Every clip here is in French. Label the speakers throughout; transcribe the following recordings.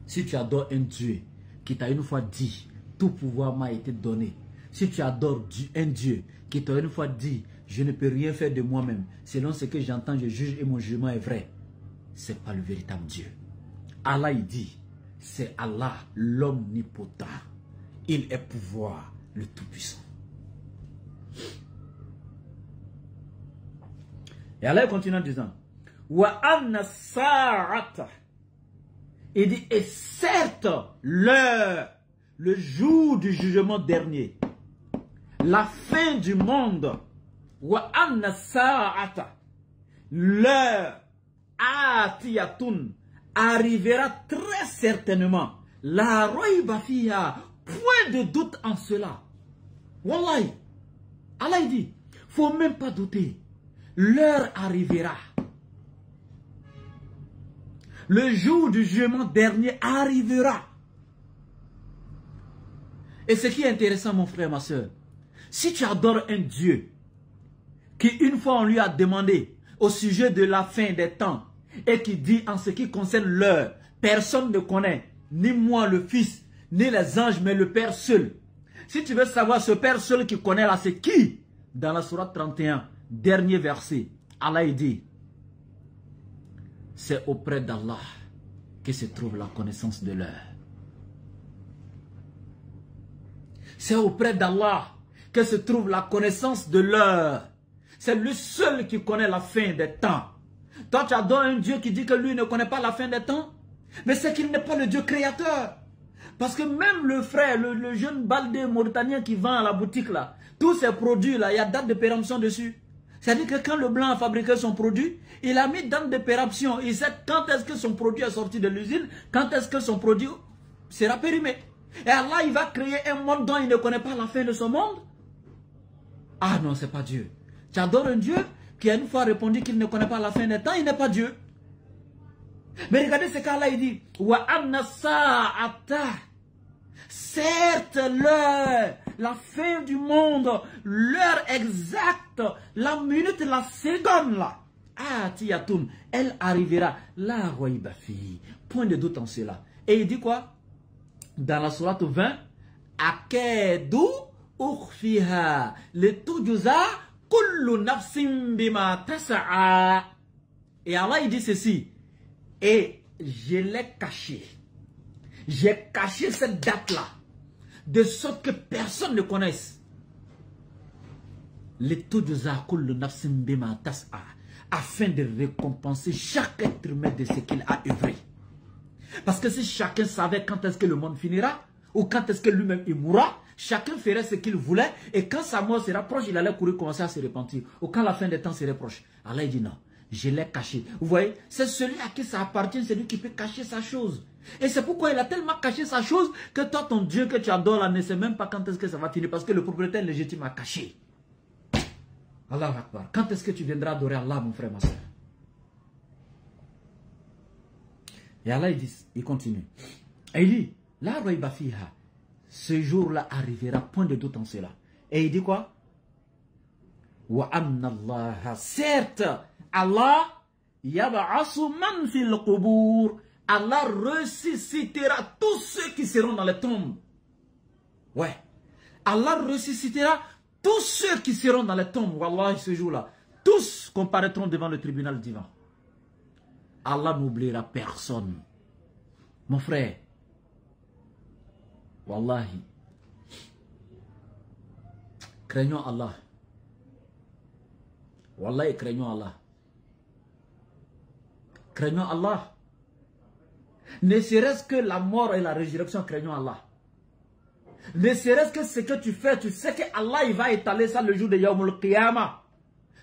Speaker 1: Si tu adores un Dieu qui t'a une fois dit, tout pouvoir m'a été donné. Si tu adores un Dieu qui t'a une fois dit, je ne peux rien faire de moi-même, selon ce que j'entends, je juge et mon jugement est vrai, ce n'est pas le véritable Dieu. Allah, il dit, c'est Allah, l'omnipotent. Il est pouvoir, le tout-puissant. Et Allah continue en disant, wa anna sa'ata. Il dit, et certes, l'heure, le jour du jugement dernier, la fin du monde, wa anna sa'ata, l'heure, atiyatun, arrivera très certainement. La roiba fiha, point de doute en cela. Wallahi, Allah il dit, faut même pas douter. L'heure arrivera. Le jour du jugement dernier arrivera. Et ce qui est intéressant, mon frère, ma soeur, si tu adores un Dieu qui une fois on lui a demandé au sujet de la fin des temps et qui dit en ce qui concerne l'heure, personne ne connaît, ni moi le Fils, ni les anges, mais le Père seul. Si tu veux savoir ce Père seul qui connaît là, c'est qui? Dans la sourate 31, dernier verset, Allah dit, c'est auprès d'Allah que se trouve la connaissance de l'heure. C'est auprès d'Allah que se trouve la connaissance de l'heure. C'est lui seul qui connaît la fin des temps. Toi, tu adores un Dieu qui dit que lui ne connaît pas la fin des temps. Mais c'est qu'il n'est pas le Dieu créateur. Parce que même le frère, le jeune baldé mauritanien qui vend à la boutique là, tous ces produits là, il y a date de péremption dessus. C'est-à-dire que quand le blanc a fabriqué son produit, il a mis date de péremption. Il sait quand est-ce que son produit est sorti de l'usine, quand est-ce que son produit sera périmé. Et Allah, il va créer un monde dont il ne connaît pas la fin de ce monde. Ah non, c'est pas Dieu. Tu adores un Dieu qui a une fois répondu qu'il ne connaît pas la fin des temps, il n'est pas Dieu. Mais regardez ce qu'Allah il dit. Wa anna sa'ata. Certes, l'heure, la fin du monde, l'heure exacte, la minute, la seconde là. Ah, tiyatoun, elle arrivera. La roiba fi. Point de doute en cela. Et il dit quoi? Dans la sourate 20, Akedu ukhfiha letujza kullu nafsin bima tasa'a. Et Allah il dit ceci. Et je l'ai caché. J'ai caché cette date-là. De sorte que personne ne connaisse. Letujza kullu nafsin bima tasa'a. Afin de récompenser chaque être humain de ce qu'il a œuvré. Parce que si chacun savait quand est-ce que le monde finira, ou quand est-ce que lui-même il mourra, chacun ferait ce qu'il voulait, et quand sa mort sera proche, il allait courir commencer à se repentir. Ou quand la fin des temps serait proche. Allah dit non, je l'ai caché. Vous voyez, c'est celui à qui ça appartient, c'est lui qui peut cacher sa chose. Et c'est pourquoi il a tellement caché sa chose, que toi, ton Dieu que tu adores là, ne sait même pas quand est-ce que ça va finir, parce que le propriétaire légitime a caché. Allah Akbar. Quand est-ce que tu viendras adorer Allah, mon frère, ma soeur? Et Allah, il continue. Et il dit, la roiba fiha, ce jour-là arrivera, point de doute en cela. Et il dit quoi? Wa anna Allah, certes, Allah, yab'asu man fil qubur, Allah ressuscitera tous ceux qui seront dans les tombes. Ouais. Allah ressuscitera tous ceux qui seront dans les tombes. Wallah, ce jour-là, tous comparaîtront devant le tribunal divin. Allah n'oubliera personne. Mon frère, wallahi, craignons Allah. Wallahi, craignons Allah. Craignons Allah. Ne serait-ce que la mort et la résurrection, craignons Allah. Ne serait-ce que ce que tu fais, tu sais que Allah il va étaler ça le jour de Yawmul Qiyamah.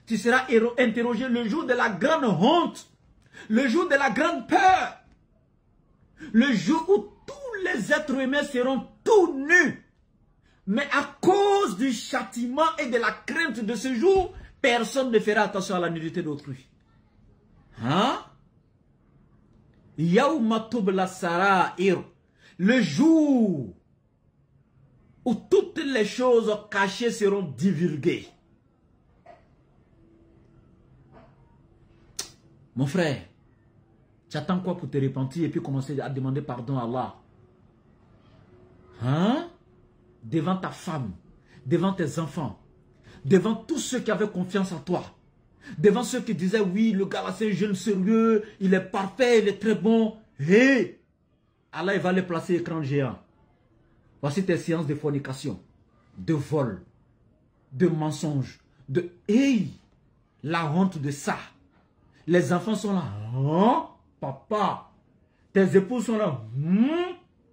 Speaker 1: Tu seras interrogé le jour de la grande honte. Le jour de la grande peur. Le jour où tous les êtres humains seront tout nus. Mais à cause du châtiment et de la crainte de ce jour, personne ne fera attention à la nudité d'autrui. Hein? Yawma tubla sara'ir. Le jour où toutes les choses cachées seront divulguées. Mon frère, Tu attends quoi pour te repentir et puis commencer à demander pardon à Allah? Hein? Devant ta femme, devant tes enfants, devant tous ceux qui avaient confiance en toi, devant ceux qui disaient oui, le gars là c'est un jeune sérieux, il est parfait, il est très bon. Hé! Allah il va les placer écran géant. Voici tes séances de fornication, de vol, de mensonge, de... Hey! La honte de ça. Les enfants sont là. Hein? Papa. Tes épouses sont là.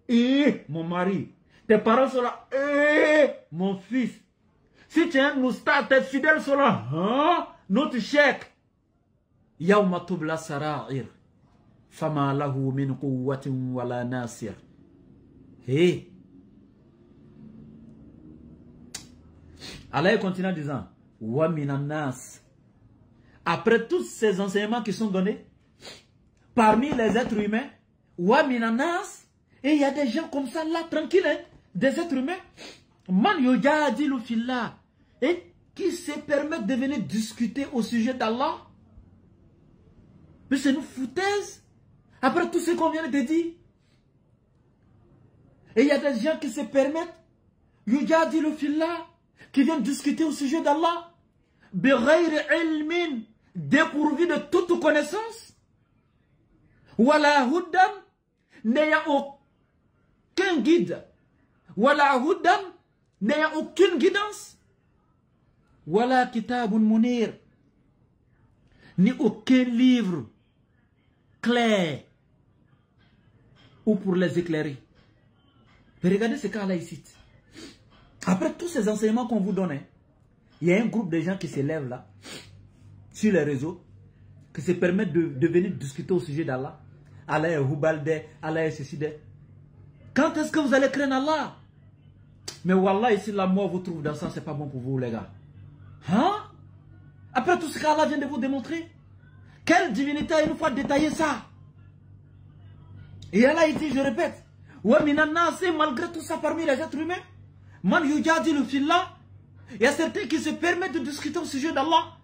Speaker 1: Et mon mari. Tes parents sont là. Et mon fils. Si tu es un oustad, tes fidèles sont là. Hein? Notre chèque. Yawma tubla sara'ir. Fama lahu min quwwatin wala nasir. Hey. Allah continue en disant. Wa minan nas. Après tous ces enseignements qui sont donnés, parmi les êtres humains, wa minan nas, et il y a des gens comme ça là, tranquilles, hein, des êtres humains, man yujadilu fillah, et qui se permettent de venir discuter au sujet d'Allah. Mais c'est une foutaise. Après tout ce qu'on vient de dire. Et il y a des gens qui se permettent, yujadilu fillah, qui viennent discuter au sujet d'Allah, bighayri ilmin, dépourvu de toute connaissance, wala hudan, n'ayant aucun guide, wala hudan, n'ayant aucune guidance, wala kitabun munir, ni aucun livre clair ou pour les éclairer. Mais regardez ce cas-là ici. Après tous ces enseignements qu'on vous donne, il y a un groupe de gens qui se lèvent là, sur les réseaux, qui se permettent de venir discuter au sujet d'Allah. Allah est Hubalde, Allah est ceci. Quand est-ce que vous allez craindre Allah? Mais Wallah, ici la mort vous trouve dans ça, c'est pas bon pour vous les gars. Hein? Après tout ce qu'Allah vient de vous démontrer, quelle divinité a une fois détaillé ça? Et Allah ici, je répète, ouais, c'est malgré tout ça parmi les êtres humains, man yujadi le fillah, il y a certains qui se permettent de discuter au sujet d'Allah,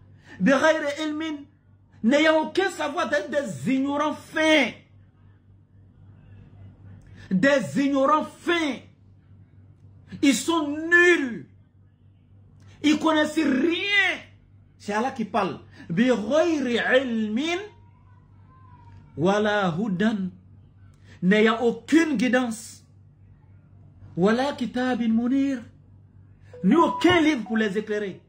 Speaker 1: n'ayant aucun savoir, d'être des ignorants fins. Des ignorants fins. Ils sont nuls. Ils connaissent rien. C'est Allah qui parle. Wala hudan. N'ayant aucune guidance. Wala kitabin munir. Ni aucun livre pour les éclairer.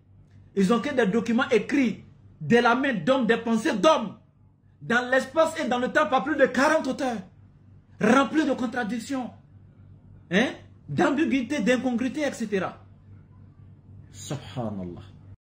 Speaker 1: Ils ont que des documents écrits de la main d'hommes, des pensées d'hommes, dans l'espace et dans le temps, pas plus de 40 auteurs, remplis de contradictions, hein, d'ambiguïté, d'incongruité, etc. Subhanallah.